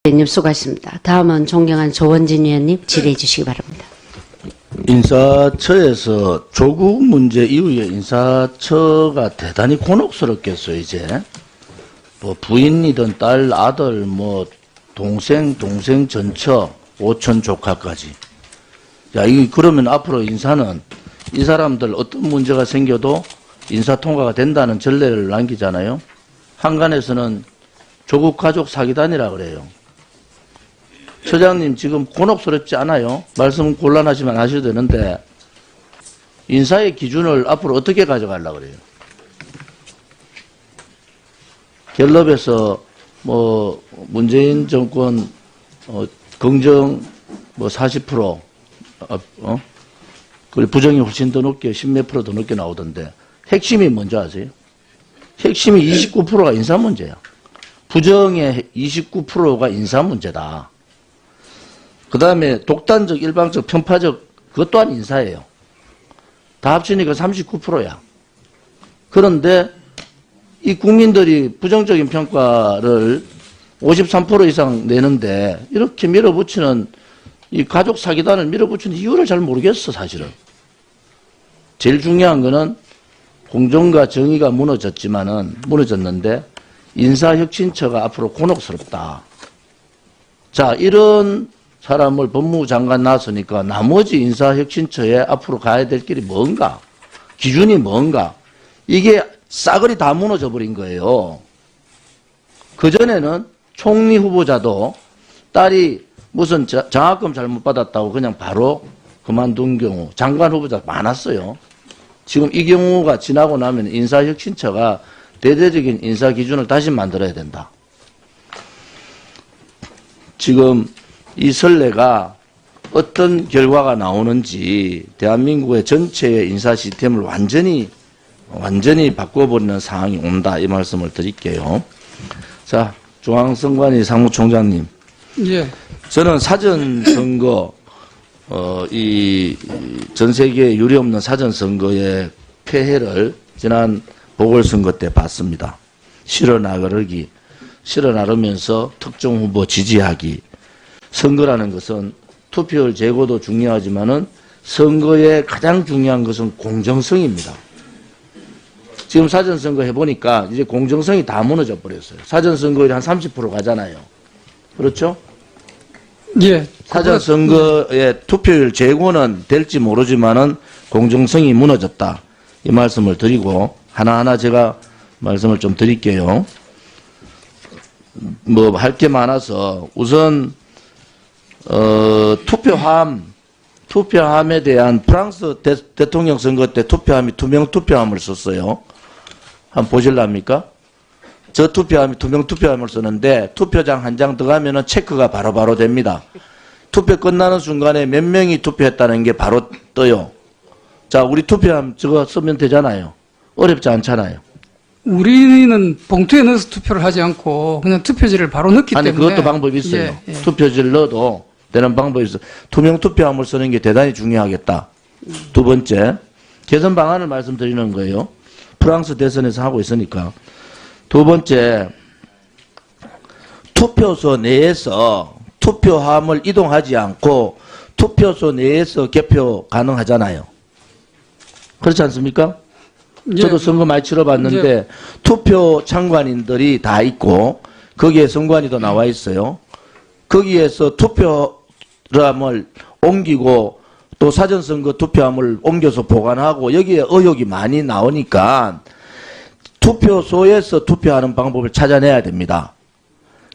의원님 수고하셨습니다. 다음은 존경한 조원진 의원님 질의해 주시기 바랍니다. 인사처에서 조국 문제 이후에 인사처가 대단히 곤혹스럽겠어요, 이제. 뭐 부인이든 딸, 아들, 뭐 동생 전처, 오촌 조카까지. 야, 그러면 앞으로 인사는 이 사람들 어떤 문제가 생겨도 인사 통과가 된다는 전례를 남기잖아요. 한간에서는 조국 가족 사기단이라 그래요. 처장님 지금 곤혹스럽지 않아요? 말씀 곤란하지만 하셔도 되는데 인사의 기준을 앞으로 어떻게 가져가려고 그래요? 갤럽에서 뭐 문재인 정권 긍정 뭐 40% 그리고 부정이 훨씬 더 높게 10몇 프로 더 높게 나오던데 핵심이 뭔지 아세요? 핵심이 29%가 인사 문제야. 부정의 29%가 인사 문제다. 그 다음에 독단적, 일방적, 편파적 그것 또한 인사예요. 다 합치니까 39%야. 그런데 이 국민들이 부정적인 평가를 53% 이상 내는데 이렇게 밀어붙이는 이 가족 사기단을 밀어붙이는 이유를 잘 모르겠어, 사실은. 제일 중요한 거는 공정과 정의가 무너졌는데 인사혁신처가 앞으로 곤혹스럽다. 자, 이런 사람을 법무부 장관 나왔으니까 나머지 인사혁신처에 앞으로 가야 될 길이 뭔가, 기준이 뭔가, 이게 싸그리 다 무너져 버린 거예요. 그전에는 총리 후보자도 딸이 무슨 장학금 잘못 받았다고 그냥 바로 그만둔 경우, 장관 후보자 많았어요. 지금 이 경우가 지나고 나면 인사혁신처가 대대적인 인사 기준을 다시 만들어야 된다. 지금 이 선례가 어떤 결과가 나오는지 대한민국의 전체의 인사 시스템을 완전히 바꿔버리는 상황이 온다. 이 말씀을 드릴게요. 자, 중앙선관위 사무총장님. 예. 저는 사전선거, 이 전 세계에 유례없는 사전선거의 폐해를 지난 보궐선거 때 봤습니다. 실어 나르면서 특정 후보 지지하기. 선거라는 것은 투표율 제고도 중요하지만은 선거의 가장 중요한 것은 공정성입니다. 지금 사전선거 해보니까 이제 공정성이 다 무너져 버렸어요. 사전선거율이 한 30% 가잖아요. 그렇죠? 예. 사전선거의 투표율 제고는 될지 모르지만은 공정성이 무너졌다. 이 말씀을 드리고 하나하나 제가 말씀을 좀 드릴게요. 뭐 할 게 많아서 우선 투표함에 대한 프랑스 대통령 선거 때 투표함이 투명 투표함을 썼어요. 한번 보실랍니까? 저 투표함이 투명 투표함을 쓰는데 투표장 한 장 들어가면은 체크가 바로바로 됩니다. 투표 끝나는 순간에 몇 명이 투표했다는 게 바로 떠요. 자, 우리 투표함 저거 쓰면 되잖아요. 어렵지 않잖아요. 우리는 봉투에 넣어서 투표를 하지 않고 그냥 투표지를 바로 넣기 아니, 때문에. 그것도 방법이 있어요. 예, 예. 투표지를 넣어도 되는 방법이 있어요. 투명 투표함을 쓰는 게 대단히 중요하겠다. 두 번째, 개선 방안을 말씀드리는 거예요. 프랑스 대선에서 하고 있으니까. 두 번째, 투표소 내에서 투표함을 이동하지 않고 투표소 내에서 개표 가능하잖아요. 그렇지 않습니까? 예. 저도 선거 많이 치러봤는데 예. 투표 참관인들이 다 있고 거기에 선관위도 나와 있어요. 거기에서 투표함을 옮기고 또 사전선거 투표함을 옮겨서 보관하고 여기에 의혹이 많이 나오니까 투표소에서 투표하는 방법을 찾아내야 됩니다.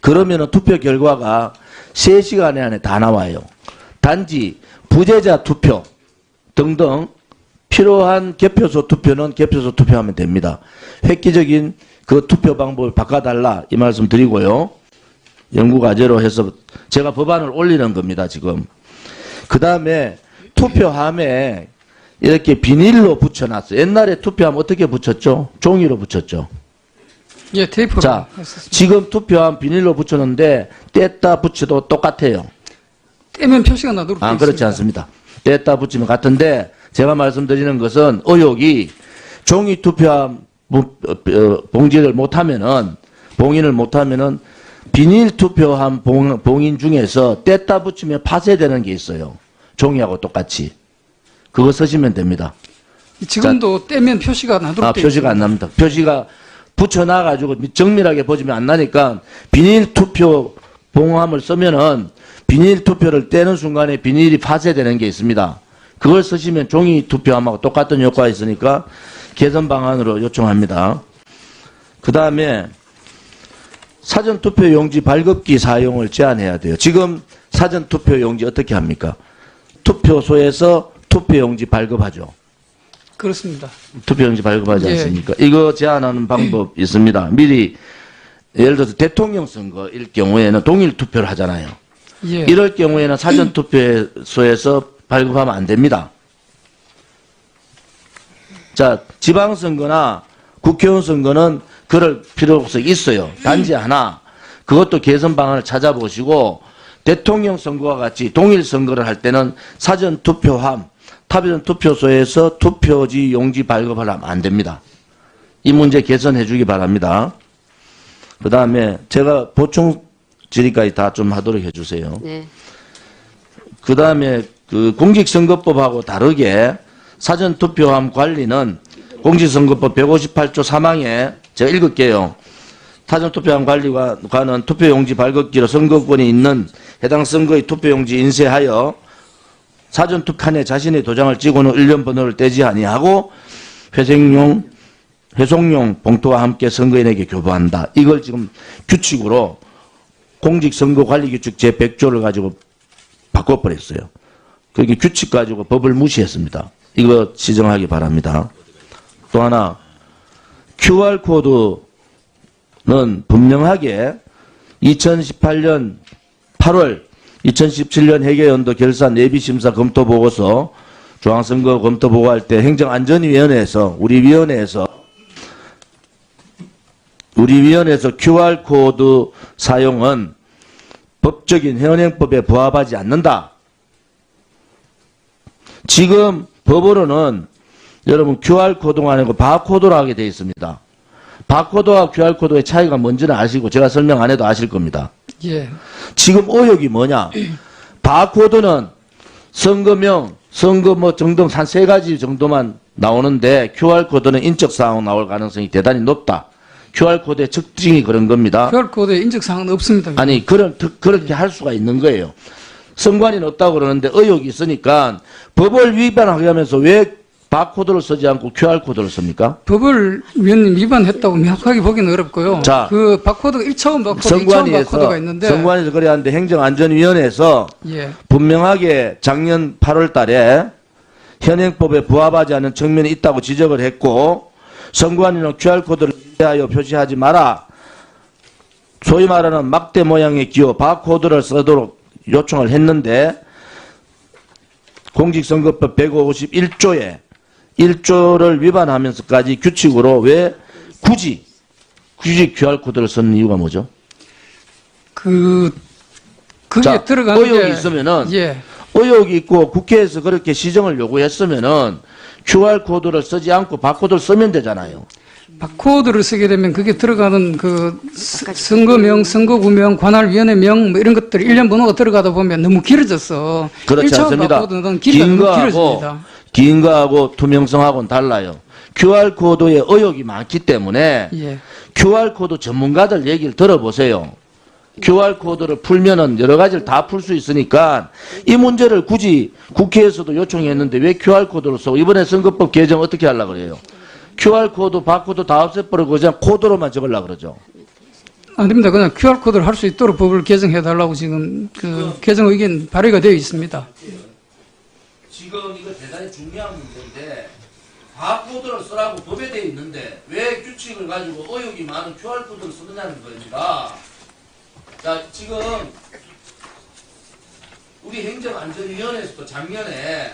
그러면은 투표 결과가 3시간 안에 다 나와요. 단지 부재자 투표 등등 필요한 개표소 투표는 개표소 투표하면 됩니다. 획기적인 그 투표 방법을 바꿔달라 이 말씀 드리고요. 연구과제로 해서 제가 법안을 올리는 겁니다, 지금. 그 다음에 투표함에 이렇게 비닐로 붙여놨어요. 옛날에 투표함 어떻게 붙였죠? 종이로 붙였죠. 예, 테이프로 자, 했었습니다. 지금 투표함 비닐로 붙였는데 뗐다 붙여도 똑같아요. 떼면 표시가 나도록 되어 그렇지 있습니다. 않습니다. 뗐다 붙이면 같은데 제가 말씀드리는 것은 의혹이 종이 투표함 봉인을 못하면은 비닐 투표한 봉인 중에서 뗐다 붙이면 파쇄되는 게 있어요. 종이하고 똑같이. 그거 쓰시면 됩니다. 지금도 떼면 표시가 나도록 돼 표시가 안 납니다. 표시가 붙여놔가지고 정밀하게 보시면 안 나니까 비닐 투표 봉함을 쓰면은 비닐 투표를 떼는 순간에 비닐이 파쇄되는 게 있습니다. 그걸 쓰시면 종이 투표함하고 똑같은 효과가 있으니까 개선 방안으로 요청합니다. 그 다음에 사전투표용지 발급기 사용을 제한해야 돼요. 지금 사전투표용지 어떻게 합니까? 투표소에서 투표용지 발급하죠. 그렇습니다. 투표용지 발급하지 예. 않습니까? 이거 제한하는 방법 있습니다. 미리 예를 들어서 대통령 선거일 경우에는 동일 투표를 하잖아요. 예. 이럴 경우에는 사전투표소에서 발급하면 안 됩니다. 자, 지방선거나 국회의원 선거는 그럴 필요가 있어요. 단지 하나, 그것도 개선 방안을 찾아보시고 대통령 선거와 같이 동일 선거를 할 때는 사전투표함, 타변 투표소에서 투표지 용지 발급을 하면 안 됩니다. 이 문제 개선해 주기 바랍니다. 그 다음에 제가 보충 질의까지 다 좀 하도록 해주세요. 네. 그 다음에 그 공직선거법하고 다르게 사전투표함 관리는 공직선거법 158조 3항에 제가 읽을게요. 사전투표함 관리와 관은 투표용지 발급기로 선거권이 있는 해당 선거의 투표용지 인쇄하여 사전투칸에 자신의 도장을 찍고는 일련번호를 떼지 아니하고 회송용 봉투와 함께 선거인에게 교부한다. 이걸 지금 규칙으로 공직선거관리규칙 제100조를 가지고 바꿔버렸어요. 그게 규칙 가지고 법을 무시했습니다. 이거 시정하기 바랍니다. 또 하나 QR코드는 분명하게 2018년 8월 2017년 회계연도 결산 예비심사 검토보고서 중앙선거 검토보고할 때 행정안전위원회에서 우리 위원회에서 QR코드 사용은 법적인 현행법에 부합하지 않는다. 지금 법으로는 여러분 QR코드가 아니고 바코드로 하게 되어 있습니다. 바코드와 QR코드의 차이가 뭔지는 아시고 제가 설명 안 해도 아실 겁니다. 예. 지금 의혹이 뭐냐? 바코드는 선거명, 선거 뭐 등등 한 3가지 정도만 나오는데 QR코드는 인적사항 나올 가능성이 대단히 높다. QR코드의 특징이 그런 겁니다. QR코드에 인적사항은 없습니다. 아니, 그렇게 할 수가 있는 거예요. 선관위는 없다고 그러는데 의혹이 있으니까 법을 위반하게 하면서 왜 바코드를 쓰지 않고 QR코드를 씁니까? 법을 위원님 위반했다고 명확하게 보기는 어렵고요. 자, 그 바코드가 1차원 바코드, 2차원 바코드가 있는데. 선관위에서 그래야 하는데 행정안전위원회에서 예. 분명하게 작년 8월 달에 현행법에 부합하지 않는 측면이 있다고 지적을 했고 선관위는 QR코드를 인쇄하여 표시하지 마라. 소위 말하는 막대 모양의 기호 바코드를 쓰도록 요청을 했는데 공직선거법 151조에 1조를 위반하면서까지 규칙으로 왜 굳이 QR코드를 쓰는 이유가 뭐죠? 그게 자, 들어가는 의혹이 게. 있으면은 예. 의혹이 있고 국회에서 그렇게 시정을 요구했으면은 QR코드를 쓰지 않고 바코드를 쓰면 되잖아요. 바코드를 쓰게 되면 그게 들어가는 그 선거명, 선거구명, 관할위원회명 뭐 이런 것들이 일련 번호가 들어가다 보면 너무 길어져서 그렇지 1차원 않습니다. 바코드는 길이가 너무 길어집니다. 긴 거하고 투명성하고는 달라요. QR코드에 의혹이 많기 때문에 예. QR코드 전문가들 얘기를 들어보세요. QR코드를 풀면은 여러 가지를 다 풀 수 있으니까 이 문제를 굳이 국회에서도 요청했는데 왜 QR코드를 쓰고 이번에 선거법 개정 어떻게 하려고 그래요? QR코드, 바코드 다 없애버리고 그냥 코드로만 적으려고 그러죠. 안 됩니다. 그냥 QR코드를 할 수 있도록 법을 개정해달라고 지금 그 개정 의견 발의가 되어 있습니다. 지금 이거 대단히 중요한 문제인데 바코드를 쓰라고 법에 되어 있는데 왜 규칙을 가지고 의혹이 많은 QR코드를 쓰느냐는 겁니다. 자, 지금 우리 행정안전위원회에서도 작년에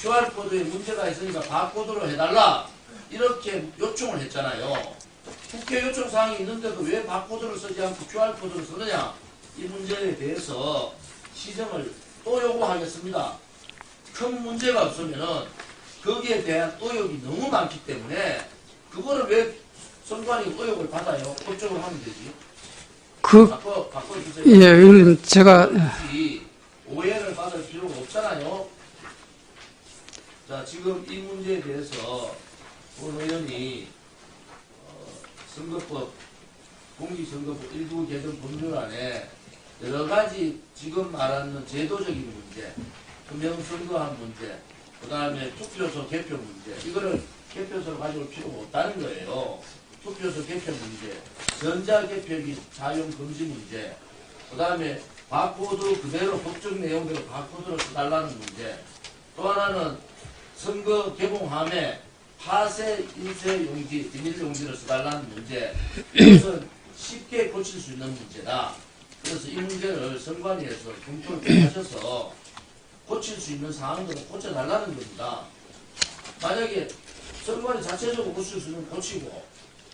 QR코드에 문제가 있으니까 바코드로 해달라 이렇게 요청을 했잖아요. 국회 요청 사항이 있는데도 왜 바코드를 쓰지 않고 QR코드를 쓰느냐 이 문제에 대해서 시정을 또 요구하겠습니다. 큰 문제가 없으면은 거기에 대한 의혹이 너무 많기 때문에 그거를 왜 선관위 의혹을 받아요? 법적으로 하면 되지. 바꿔주세요. 예, 의원님, 제가, 이 오해를 받을 필요가 없잖아요. 자, 지금 이 문제에 대해서 본 의원이 선거법, 공직선거법 일부 개정 법률안에 여러 가지 지금 말하는 제도적인 문제, 투명선거한 문제, 그 다음에 투표소 개표 문제, 이거를 개표소로 가져올 필요가 없다는 거예요. 투표소 개표 문제, 전자개표기 사용 금지 문제, 그 다음에 바코드 그대로 법적 내용대로 바코드로 써달라는 문제, 또 하나는 선거 개봉함에 파쇄 인쇄 용지, 비닐 용지를 써달라는 문제, 이것은 쉽게 고칠 수 있는 문제다. 그래서 이 문제를 선관위에서 검토를 하셔서 고칠 수 있는 사항들을 고쳐달라는 겁니다. 만약에 선관위 자체적으로 고칠 수 있는 고치고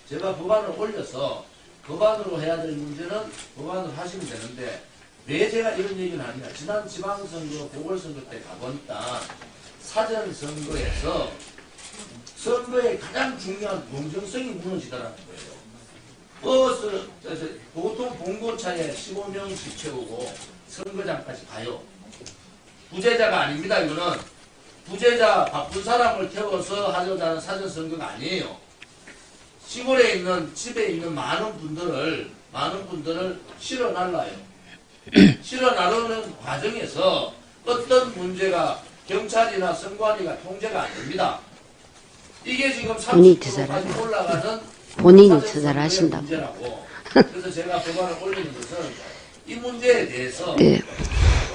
제가 법안을 올려서 법안으로 해야 될 문제는 법안으로 하시면 되는데 왜 제가 이런 얘기는 하냐. 지난 지방선거, 보궐선거 때 가보니까 사전선거에서 선거의 가장 중요한 공정성이 무너지더라는 거예요. 보통 봉고차에 15명씩 채우고 선거장까지 가요. 부재자가 아닙니다. 이거는 부재자 바쁜 사람을 태워서 하려는 사전선거가 아니에요. 시골에 있는 집에 있는 많은 분들을 실어 날라요. 실어 나르는 과정에서 어떤 문제가 경찰이나 선관위가 통제가 안 됩니다. 이게 지금 본인이 30%까지 올라가는 본인이 사전선거의 투자를 하신다고. 문제라고. 그래서 제가 법안을 올리는 것은 이 문제에 대해서 네.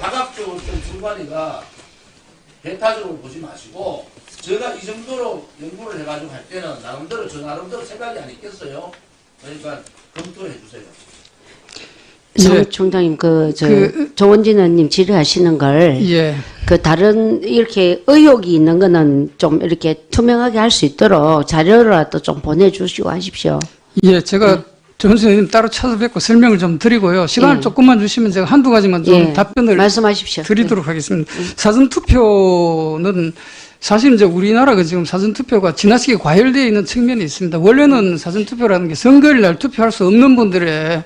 다각적으로 좀 선관위가 배타적으로 보지 마시고 제가 이 정도로 연구를 해가지고 할 때는 나름대로 저 나름대로 생각이 안 있겠어요. 그러니까 검토해 주세요. 사무총장님, 조원진 의원님 질의하시는 걸, 예. 다른, 이렇게 의혹이 있는 거는 좀 이렇게 투명하게 할 수 있도록 자료라도 좀 보내주시고 하십시오. 예, 제가 조원진 의원님 따로 찾아뵙고 설명을 좀 드리고요. 시간을 예. 조금만 주시면 제가 한두 가지만 좀 예. 답변을 말씀하십시오. 드리도록 하겠습니다. 사전투표는 사실 이제 우리나라가 지금 사전투표가 지나치게 과열되어 있는 측면이 있습니다. 원래는 사전투표라는 게 선거일 날 투표할 수 없는 분들의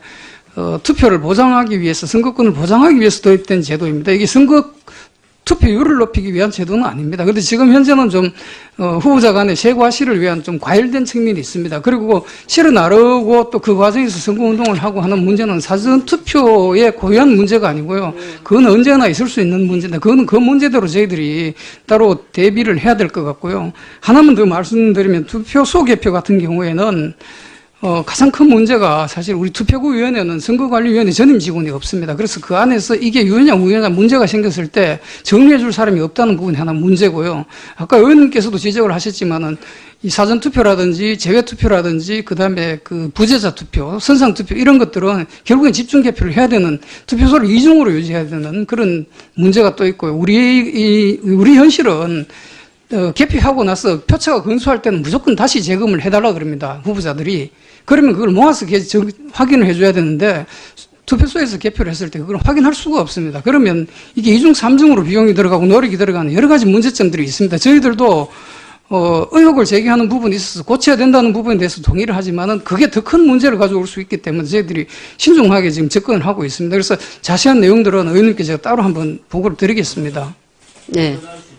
투표를 보장하기 위해서, 선거권을 보장하기 위해서 도입된 제도입니다. 이게 선거 투표율을 높이기 위한 제도는 아닙니다. 그런데 지금 현재는 좀 후보자 간의 세과시를 위한 좀 과열된 측면이 있습니다. 그리고 실어 나르고 또 그 과정에서 선거운동을 하고 하는 문제는 사전투표의 고유한 문제가 아니고요. 그건 언제나 있을 수 있는 문제인데 그거는 그 문제대로 저희들이 따로 대비를 해야 될 것 같고요. 하나만 더 말씀드리면 투표소 개표 같은 경우에는 가장 큰 문제가 사실 우리 투표구위원회는 선거관리위원회 전임 직원이 없습니다. 그래서 그 안에서 이게 유효냐 무효냐 문제가 생겼을 때 정리해 줄 사람이 없다는 부분이 하나 문제고요. 아까 의원님께서도 지적을 하셨지만은 이 사전투표라든지 재외투표라든지 그다음에 그 부재자 투표, 선상투표 이런 것들은 결국엔 집중 개표를 해야 되는 투표소를 이중으로 유지해야 되는 그런 문제가 또 있고요. 우리 현실은 개표하고 나서 표차가 근소할 때는 무조건 다시 재검을 해달라 그럽니다. 후보자들이. 그러면 그걸 모아서 확인을 해줘야 되는데 투표소에서 개표를 했을 때 그걸 확인할 수가 없습니다. 그러면 이게 이중 삼중으로 비용이 들어가고 노력이 들어가는 여러 가지 문제점들이 있습니다. 저희들도 의혹을 제기하는 부분이 있어서 고쳐야 된다는 부분에 대해서 동의를 하지만은 그게 더 큰 문제를 가져올 수 있기 때문에 저희들이 신중하게 지금 접근을 하고 있습니다. 그래서 자세한 내용들은 의원님께 제가 따로 한번 보고를 드리겠습니다. 네.